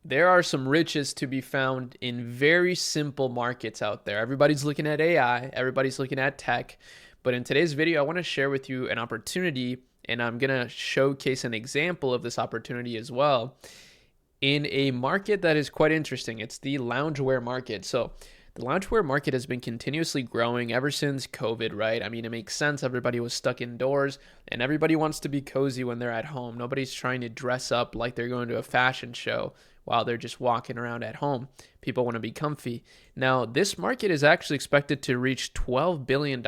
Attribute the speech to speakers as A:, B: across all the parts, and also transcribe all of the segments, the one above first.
A: there are some riches to be found in very simple markets out there. Everybody's looking at AI, everybody's looking at tech, but in today's video, I want to share with you an opportunity, and I'm going to showcase an example of this opportunity as well in a market that is quite interesting. It's the loungewear market. So the loungewear market has been continuously growing ever since COVID, right? I mean, it makes sense. Everybody was stuck indoors and everybody wants to be cozy when they're at home. Nobody's trying to dress up like they're going to a fashion show while they're just walking around at home. People want to be comfy. Now, this market is actually expected to reach $12 billion.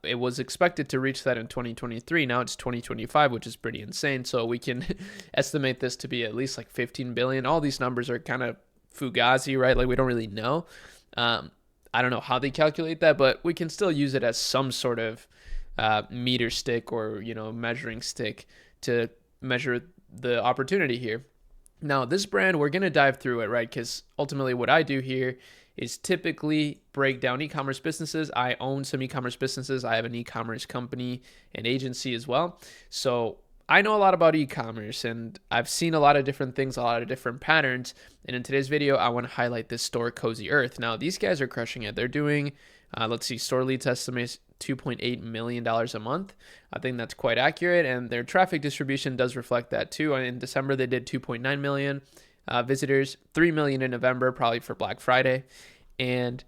A: It was expected to reach that in 2023. Now it's 2025, which is pretty insane. So we can estimate this to be at least like 15 billion. All these numbers are kind of fugazi, right? Like we don't really know. I don't know how they calculate that, but we can still use it as some sort of meter stick or measuring stick to measure the opportunity here. Now, this brand, we're going to dive through it, right? Because ultimately what I do here is typically break down e-commerce businesses. I own some e-commerce businesses. I have an e-commerce company and agency as well. So I know a lot about e-commerce and I've seen a lot of different things, a lot of different patterns. And in today's video, I want to highlight this store, Cozy Earth. Now, these guys are crushing it. They're doing, store leads estimates $2.8 million a month. I think that's quite accurate. And their traffic distribution does reflect that too. In December, they did 2.9 million visitors, 3 million in November, probably for Black Friday. And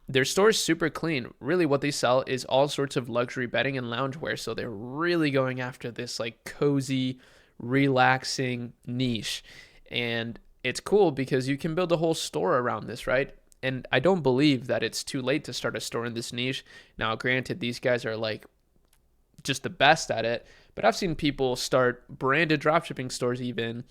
A: their store is super clean. Really what they sell is all sorts of luxury bedding and loungewear. So they're really going after this like cozy, relaxing niche. And it's cool because you can build a whole store around this, right? And I don't believe that it's too late to start a store in this niche. Now, granted, these guys are like just the best at it, but I've seen people start branded dropshipping stores even,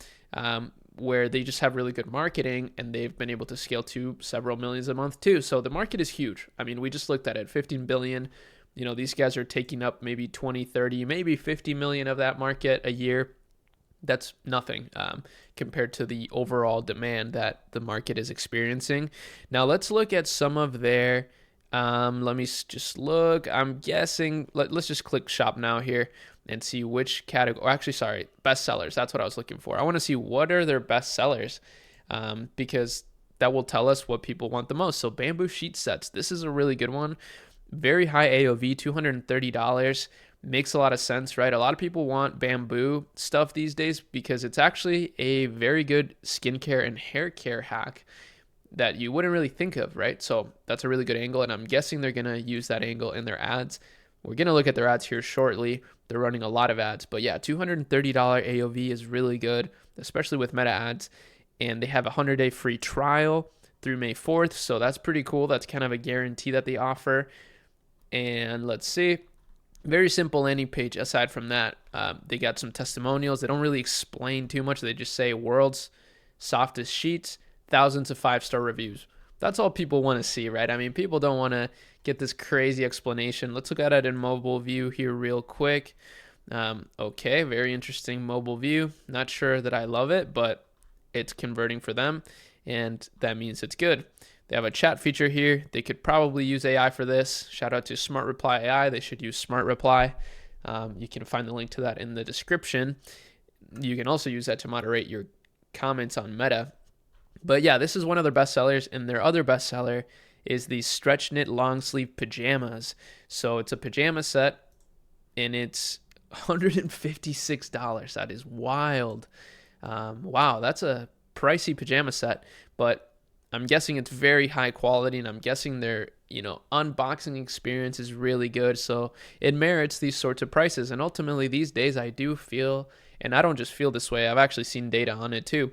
A: where they just have really good marketing and they've been able to scale to several millions a month too. So the market is huge. I mean, we just looked at it, 15 billion. These guys are taking up maybe 20, 30, maybe 50 million of that market a year. That's nothing compared to the overall demand that the market is experiencing. Now let's look at some of their, let me just look. I'm guessing, let's just click shop now here and see which category, actually, sorry, best sellers. That's what I was looking for. I want to see what are their best sellers, because that will tell us what people want the most. So bamboo sheet sets, this is a really good one. Very high AOV, $230. Makes a lot of sense, right? A lot of people want bamboo stuff these days because it's actually a very good skincare and hair care hack that you wouldn't really think of, right? So that's a really good angle, and I'm guessing they're going to use that angle in their ads. We're going to look at their ads here shortly. They're running a lot of ads, but yeah, $230 AOV is really good, especially with meta ads, and they have a 100-day free trial through May 4th, so that's pretty cool. That's kind of a guarantee that they offer. And let's see. Very simple landing page. Aside from that, they got some testimonials. They don't really explain too much. They just say world's softest sheets, thousands of 5-star reviews. That's all people want to see, right? I mean, people don't want to get this crazy explanation. Let's look at it in mobile view here real quick. Okay, very interesting mobile view. Not sure that I love it, but it's converting for them, and that means it's good. They have a chat feature here. They could probably use AI for this. Shout out to Smart Reply AI. They should use Smart Reply. You can find the link to that in the description. You can also use that to moderate your comments on Meta. But yeah, this is one of their best sellers, and their other best seller is the stretch knit long sleeve pajamas. So it's a pajama set, and it's $156. That is wild. Wow, that's a pricey pajama set, but I'm guessing it's very high quality, and I'm guessing their, unboxing experience is really good. So it merits these sorts of prices. And ultimately these days I do feel, and I don't just feel this way, I've actually seen data on it too,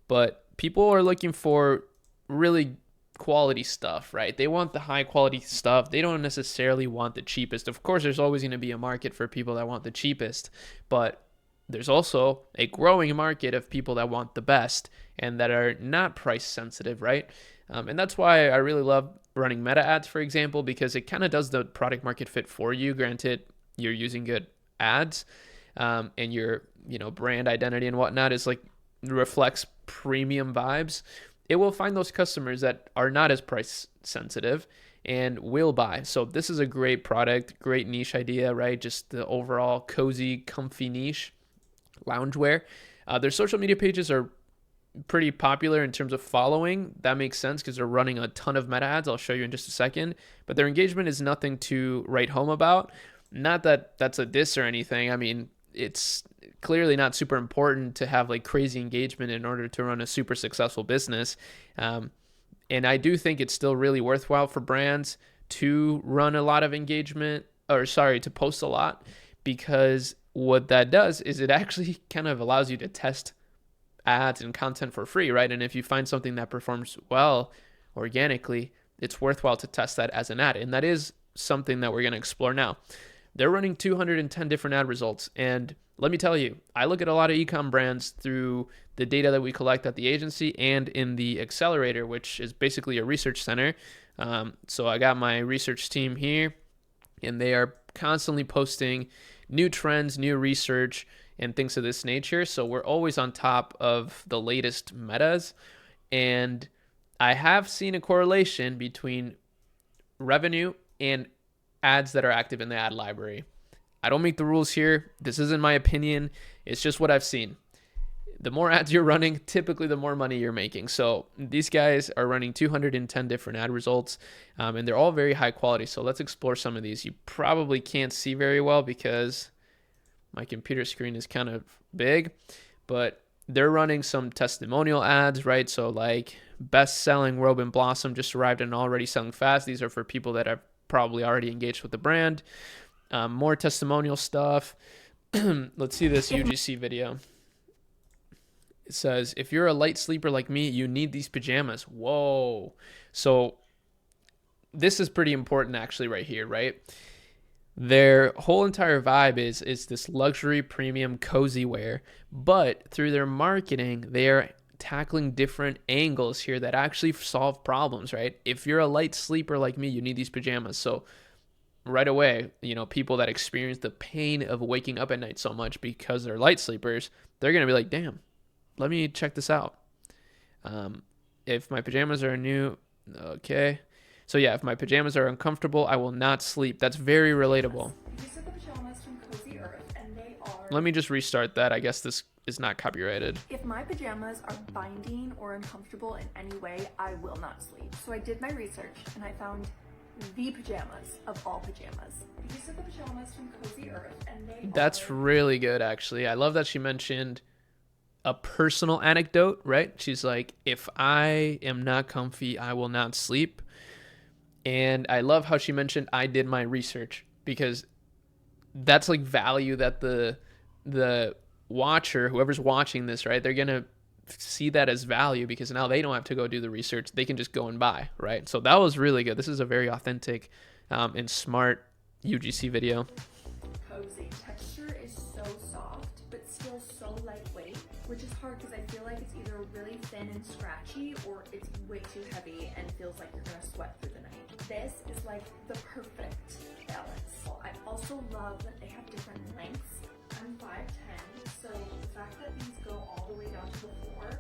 A: but people are looking for really quality stuff, right? They want the high quality stuff. They don't necessarily want the cheapest. Of course, there's always going to be a market for people that want the cheapest, but there's also a growing market of people that want the best and that are not price sensitive, right? And that's why I really love running meta ads, for example, because it kind of does the product market fit for you. Granted, you're using good ads, and your brand identity and whatnot is like reflects premium vibes. It will find those customers that are not as price sensitive and will buy. So this is a great product, great niche idea, right? Just the overall cozy, comfy niche loungewear. Their social media pages are pretty popular in terms of following. That makes sense because they're running a ton of meta ads. I'll show you in just a second. But their engagement is nothing to write home about. Not that that's a diss or anything. I mean, it's clearly not super important to have like crazy engagement in order to run a super successful business. And I do think it's still really worthwhile for brands to run a lot of engagement, or sorry, to post a lot, because what that does is it actually kind of allows you to test ads and content for free, right? And if you find something that performs well organically, it's worthwhile to test that as an ad. And that is something that we're going to explore now. They're running 210 different ad results. And let me tell you, I look at a lot of e-com brands through the data that we collect at the agency and in the accelerator, which is basically a research center. So I got my research team here, and they are constantly posting new trends, new research, and things of this nature. So we're always on top of the latest metas. And I have seen a correlation between revenue and ads that are active in the ad library. I don't make the rules here. This isn't my opinion. It's just what I've seen. The more ads you're running, typically the more money you're making. So these guys are running 210 different ad results, and they're all very high quality. So let's explore some of these. You probably can't see very well because my computer screen is kind of big, but they're running some testimonial ads, right? So like best-selling robe and blossom just arrived and already selling fast. These are for people that have probably already engaged with the brand. More testimonial stuff. Let's see this UGC video. It says, if you're a light sleeper like me, you need these pajamas. Whoa. So this is pretty important actually right here, right? Their whole entire vibe is this luxury, premium, cozy wear, but through their marketing, they're tackling different angles here that actually solve problems, right? If you're a light sleeper like me, you need these pajamas. So right away, people that experience the pain of waking up at night so much because they're light sleepers, they're going to be like, damn, let me check this out. If my pajamas are new, okay. So yeah, if my pajamas are uncomfortable, I will not sleep. That's very relatable.
B: These are the pajamas from Cozy Earth, and they are...
A: Let me just restart that. I guess this is not copyrighted.
B: If my pajamas are binding or uncomfortable in any way, I will not sleep. So I did my research, and I found the pajamas of all pajamas. These are the pajamas from Cozy Earth, and they
A: That's really good, actually. I love that she mentioned a personal anecdote, right? She's like, if I am not comfy, I will not sleep. And I love how she mentioned I did my research, because that's like value that the watcher, whoever's watching this, right, they're going to see that as value, because now they don't have to go do the research. They can just go and buy, right? So that was really good. This is a very authentic and smart UGC video.
B: cozy. Texture is so soft, but still so lightweight, which is hard because I feel like it's either really thin and scratchy or it's way too heavy and feels like you're gonna sweat through the night. This is like the perfect balance. I also love that they have different lengths. I'm 5'10", so the fact that these go all the way down to the floor,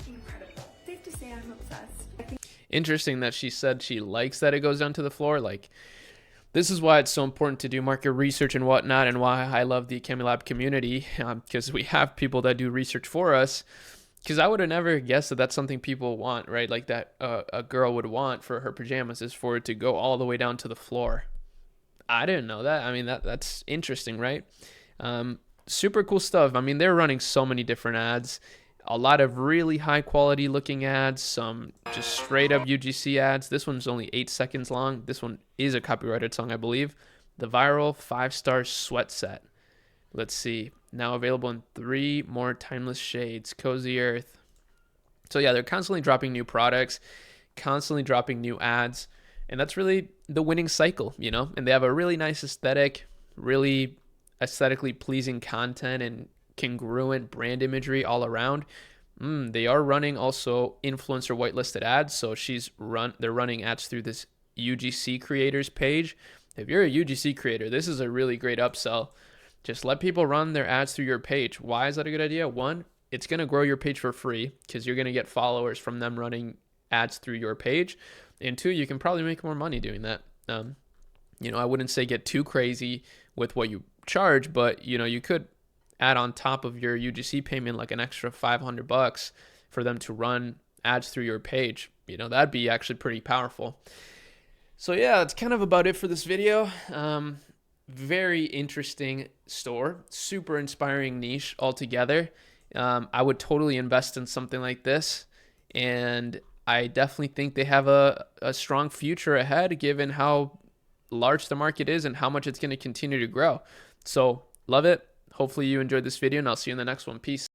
B: incredible. Safe to say I'm obsessed.
A: Interesting that she said she likes that it goes down to the floor. Like, this is why it's so important to do market research and whatnot, and why I love the CamiLab community, because we have people that do research for us. Because I would have never guessed that that's something people want, right? Like that a girl would want for her pajamas is for it to go all the way down to the floor. I didn't know that. I mean, that's interesting, right? Super cool stuff. I mean, they're running so many different ads. A lot of really high quality looking ads, some just straight up UGC ads. This one's only 8 seconds long. This one is a copyrighted song, I believe. The viral 5-star sweat set. Let's see. Now available in 3 more timeless shades. Cozy Earth. So yeah, they're constantly dropping new products, constantly dropping new ads. And that's really the winning cycle, And they have a really nice aesthetic, really aesthetically pleasing content, and congruent brand imagery all around. They are running also influencer whitelisted ads. So they're running ads through this UGC creators page. If you're a UGC creator, this is a really great upsell. Just let people run their ads through your page. Why is that a good idea? One, it's going to grow your page for free because you're going to get followers from them running ads through your page. And 2, you can probably make more money doing that. I wouldn't say get too crazy with what you charge, but you could add on top of your UGC payment like an extra $500 for them to run ads through your page. That'd be actually pretty powerful. So yeah, that's kind of about it for this video. Very interesting store, super inspiring niche altogether. I would totally invest in something like this, and I definitely think they have a strong future ahead given how large the market is and how much it's going to continue to grow. So love it. Hopefully you enjoyed this video, and I'll see you in the next one. Peace.